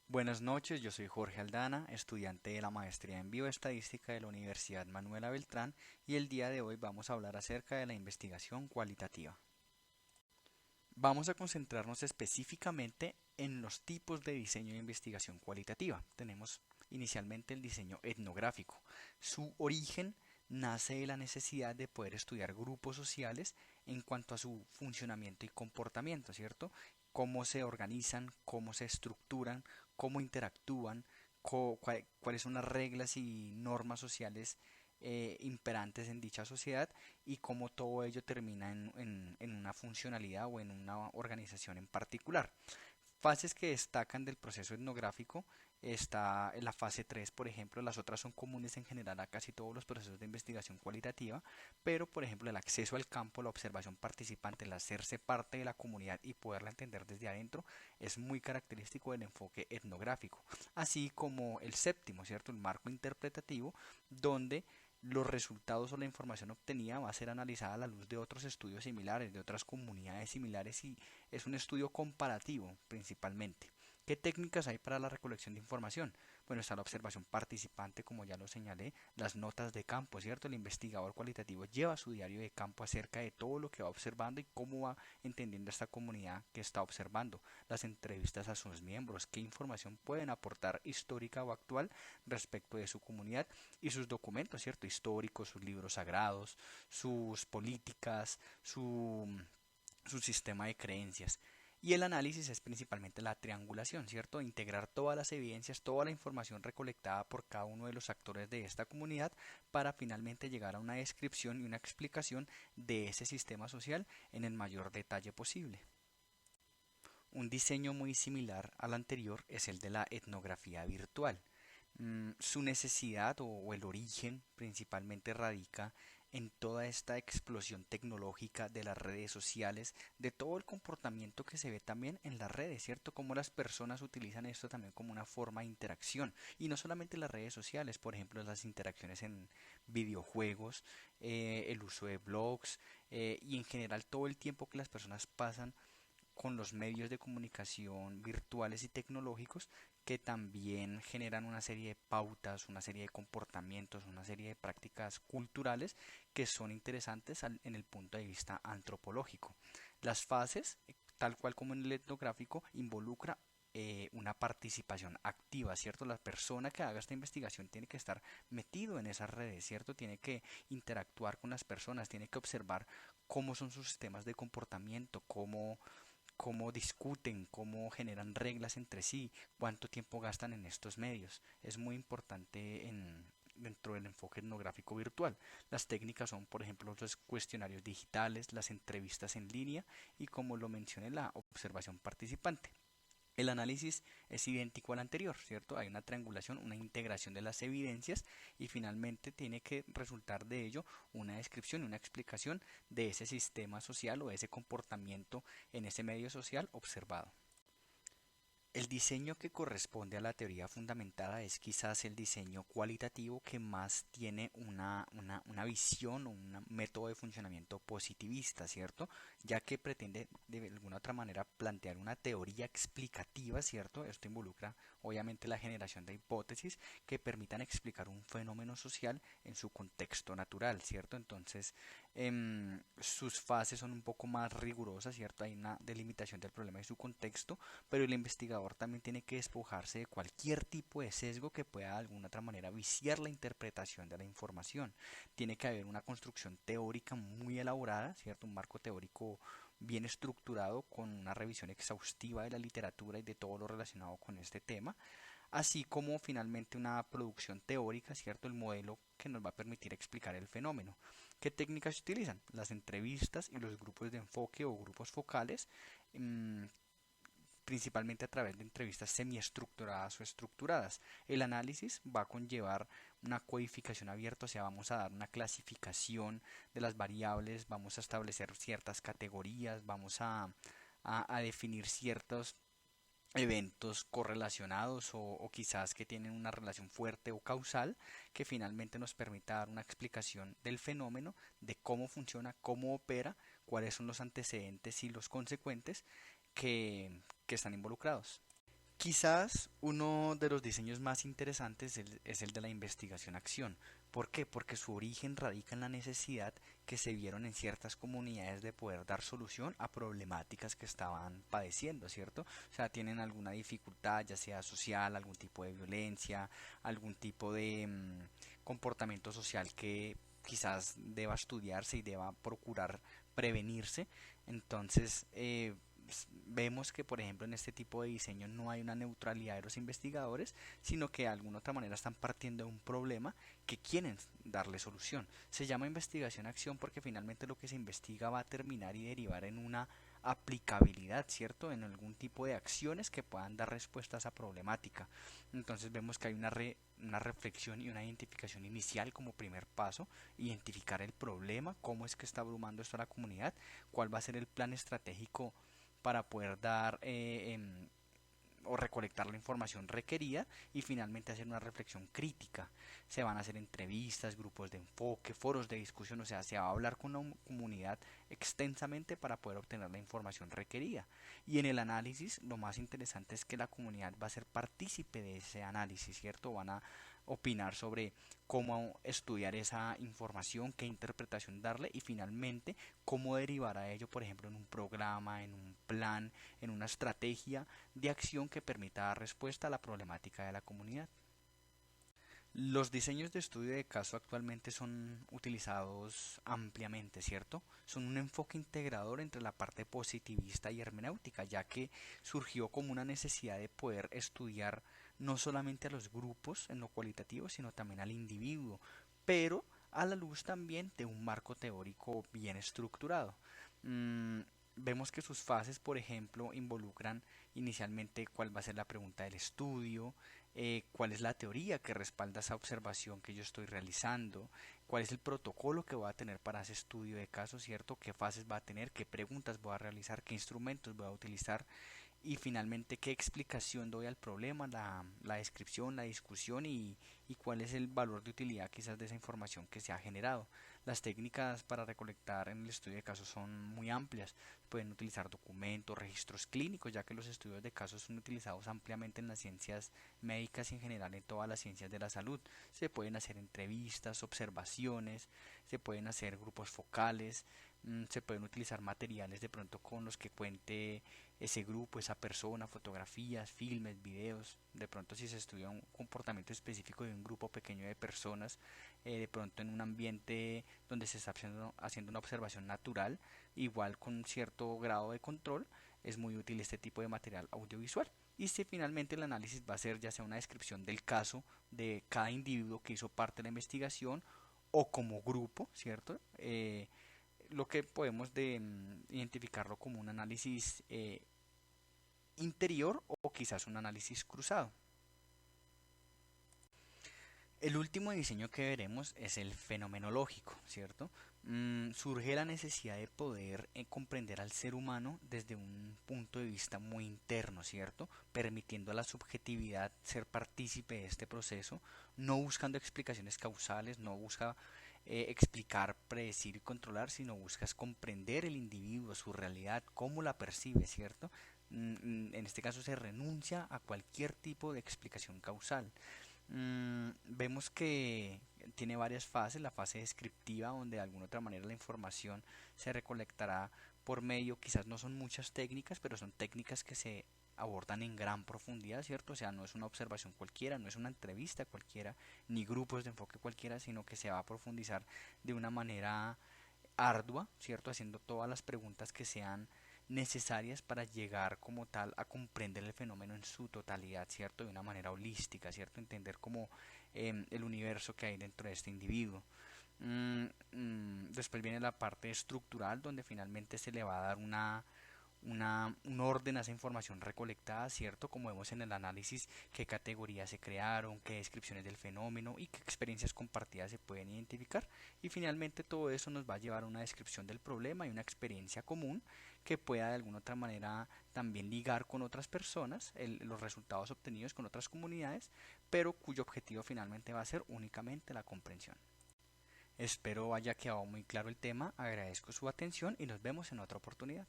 Buenas noches, yo soy Jorge Aldana, estudiante de la maestría en bioestadística de la Universidad Manuela Beltrán y el día de hoy vamos a hablar acerca de la investigación cualitativa. Vamos a concentrarnos específicamente en los tipos de diseño de investigación cualitativa. Tenemos inicialmente el diseño etnográfico. Su origen nace de la necesidad de poder estudiar grupos sociales en cuanto a su funcionamiento y comportamiento, ¿cierto? Cómo se organizan, cómo se estructuran, cómo interactúan, cuáles son las reglas y normas sociales imperantes en dicha sociedad y cómo todo ello termina en una funcionalidad o en una organización en particular. Fases que destacan del proceso etnográfico está en la fase 3, por ejemplo. Las otras son comunes en general a casi todos los procesos de investigación cualitativa, pero por ejemplo el acceso al campo, la observación participante, el hacerse parte de la comunidad y poderla entender desde adentro es muy característico del enfoque etnográfico, así como el séptimo, ¿cierto? El marco interpretativo, donde los resultados o la información obtenida va a ser analizada a la luz de otros estudios similares, de otras comunidades similares y es un estudio comparativo principalmente. ¿Qué técnicas hay para la recolección de información? Bueno, está la observación participante, como ya lo señalé, las notas de campo, ¿cierto? El investigador cualitativo lleva su diario de campo acerca de todo lo que va observando y cómo va entendiendo esta comunidad que está observando. Las entrevistas a sus miembros, qué información pueden aportar histórica o actual respecto de su comunidad y sus documentos, ¿cierto? Históricos, sus libros sagrados, sus políticas, su sistema de creencias. Y el análisis es principalmente la triangulación, ¿cierto? Integrar todas las evidencias, toda la información recolectada por cada uno de los actores de esta comunidad para finalmente llegar a una descripción y una explicación de ese sistema social en el mayor detalle posible. Un diseño muy similar al anterior es el de la etnografía virtual. Su necesidad o el origen principalmente radica en toda esta explosión tecnológica de las redes sociales, de todo el comportamiento que se ve también en las redes, ¿cierto? Cómo las personas utilizan esto también como una forma de interacción. Y no solamente las redes sociales, por ejemplo, las interacciones en videojuegos, el uso de blogs y en general todo el tiempo que las personas pasan con los medios de comunicación virtuales y tecnológicos que también generan una serie de pautas, una serie de comportamientos, una serie de prácticas culturales que son interesantes en el punto de vista antropológico. Las fases, tal cual como en el etnográfico, involucra una participación activa, ¿cierto? La persona que haga esta investigación tiene que estar metido en esas redes, ¿cierto? Tiene que interactuar con las personas, tiene que observar cómo son sus sistemas de comportamiento, cómo discuten, cómo generan reglas entre sí, cuánto tiempo gastan en estos medios. Es muy importante dentro del enfoque etnográfico virtual. Las técnicas son, por ejemplo, los cuestionarios digitales, las entrevistas en línea y, como lo mencioné, la observación participante. El análisis es idéntico al anterior, ¿cierto? Hay una triangulación, una integración de las evidencias y finalmente tiene que resultar de ello una descripción y una explicación de ese sistema social o de ese comportamiento en ese medio social observado. El diseño que corresponde a la teoría fundamentada es quizás el diseño cualitativo que más tiene una visión o un método de funcionamiento positivista, ¿cierto? Ya que pretende de alguna otra manera plantear una teoría explicativa, ¿cierto? Esto involucra obviamente la generación de hipótesis que permitan explicar un fenómeno social en su contexto natural, ¿cierto? Entonces, sus fases son un poco más rigurosas, ¿cierto? Hay una delimitación del problema y su contexto, pero el investigador también tiene que despojarse de cualquier tipo de sesgo que pueda de alguna otra manera viciar la interpretación de la información. Tiene que haber una construcción teórica muy elaborada, ¿cierto? Un marco teórico bien estructurado con una revisión exhaustiva de la literatura y de todo lo relacionado con este tema, así como finalmente una producción teórica, ¿cierto? El modelo que nos va a permitir explicar el fenómeno. ¿Qué técnicas se utilizan? Las entrevistas y los grupos de enfoque o grupos focales, mmm, principalmente a través de entrevistas semiestructuradas o estructuradas. El análisis va a conllevar una codificación abierta, o sea, vamos a dar una clasificación de las variables, vamos a establecer ciertas categorías, vamos a definir ciertos eventos correlacionados o quizás que tienen una relación fuerte o causal que finalmente nos permita dar una explicación del fenómeno, de cómo funciona, cómo opera, cuáles son los antecedentes y los consecuentes que están involucrados. Quizás uno de los diseños más interesantes es el de la investigación-acción. ¿Por qué? Porque su origen radica en la necesidad que se vieron en ciertas comunidades de poder dar solución a problemáticas que estaban padeciendo, ¿cierto? O sea, tienen alguna dificultad, ya sea social, algún tipo de violencia, algún tipo de comportamiento social que quizás deba estudiarse y deba procurar prevenirse. Entonces, vemos que, por ejemplo, en este tipo de diseño no hay una neutralidad de los investigadores, sino que de alguna otra manera están partiendo de un problema que quieren darle solución. Se llama investigación-acción porque finalmente lo que se investiga va a terminar y derivar en una aplicabilidad, ¿cierto? En algún tipo de acciones que puedan dar respuesta a esa problemática. Entonces vemos que hay una reflexión y una identificación inicial como primer paso, identificar el problema, cómo es que está abrumando esto a la comunidad, cuál va a ser el plan estratégico para poder dar o recolectar la información requerida y finalmente hacer una reflexión crítica. Se van a hacer entrevistas, grupos de enfoque, foros de discusión, o sea, se va a hablar con una comunidad extensamente para poder obtener la información requerida. Y en el análisis, lo más interesante es que la comunidad va a ser partícipe de ese análisis, ¿cierto? Van a opinar sobre cómo estudiar esa información, qué interpretación darle y finalmente cómo derivar a ello, por ejemplo, en un programa, en un plan, en una estrategia de acción que permita dar respuesta a la problemática de la comunidad. Los diseños de estudio de caso actualmente son utilizados ampliamente, ¿cierto? Son un enfoque integrador entre la parte positivista y hermenéutica, ya que surgió como una necesidad de poder estudiar no solamente a los grupos en lo cualitativo, sino también al individuo, pero a la luz también de un marco teórico bien estructurado. Mm, Vemos que sus fases, por ejemplo, involucran inicialmente cuál va a ser la pregunta del estudio, cuál es la teoría que respalda esa observación que yo estoy realizando, cuál es el protocolo que voy a tener para ese estudio de caso, ¿cierto? ¿Qué fases va a tener? ¿Qué preguntas voy a realizar? ¿Qué instrumentos voy a utilizar? Y finalmente qué explicación doy al problema, la descripción, la discusión y cuál es el valor de utilidad quizás de esa información que se ha generado. Las técnicas para recolectar en el estudio de casos son muy amplias. Pueden utilizar documentos, registros clínicos, ya que los estudios de casos son utilizados ampliamente en las ciencias médicas y en general en todas las ciencias de la salud. Se pueden hacer entrevistas, observaciones, se pueden hacer grupos focales, se pueden utilizar materiales de pronto con los que cuente ese grupo, esa persona, fotografías, filmes, videos. De pronto si se estudia un comportamiento específico de un grupo pequeño de personas, de pronto en un ambiente donde se está haciendo una observación natural, igual con cierto grado de control, es muy útil este tipo de material audiovisual. Y si finalmente el análisis va a ser ya sea una descripción del caso de cada individuo que hizo parte de la investigación o como grupo, ¿cierto? Lo que podemos identificarlo como un análisis interior o quizás un análisis cruzado. El último diseño que veremos es el fenomenológico, ¿cierto? Surge la necesidad de poder comprender al ser humano desde un punto de vista muy interno, ¿cierto? Permitiendo a la subjetividad ser partícipe de este proceso, no buscando explicaciones causales, no busca explicar, predecir y controlar, sino buscas comprender el individuo, su realidad, cómo la percibe, ¿cierto? En este caso se renuncia a cualquier tipo de explicación causal. Vemos que tiene varias fases, la fase descriptiva donde de alguna otra manera la información se recolectará por medio, quizás no son muchas técnicas, pero son técnicas que se abordan en gran profundidad, ¿cierto? O sea, no es una observación cualquiera, no es una entrevista cualquiera, ni grupos de enfoque cualquiera, sino que se va a profundizar de una manera ardua, ¿cierto? Haciendo todas las preguntas que sean necesarias para llegar como tal a comprender el fenómeno en su totalidad, ¿cierto? De una manera holística, ¿cierto? Entender como el universo que hay dentro de este individuo. Después viene la parte estructural donde finalmente se le va a dar un orden a esa información recolectada, ¿cierto? Como vemos en el análisis, qué categorías se crearon, qué descripciones del fenómeno y qué experiencias compartidas se pueden identificar. Y finalmente todo eso nos va a llevar a una descripción del problema y una experiencia común que pueda de alguna otra manera también ligar con otras personas los resultados obtenidos con otras comunidades, pero cuyo objetivo finalmente va a ser únicamente la comprensión. Espero haya quedado muy claro el tema, agradezco su atención y nos vemos en otra oportunidad.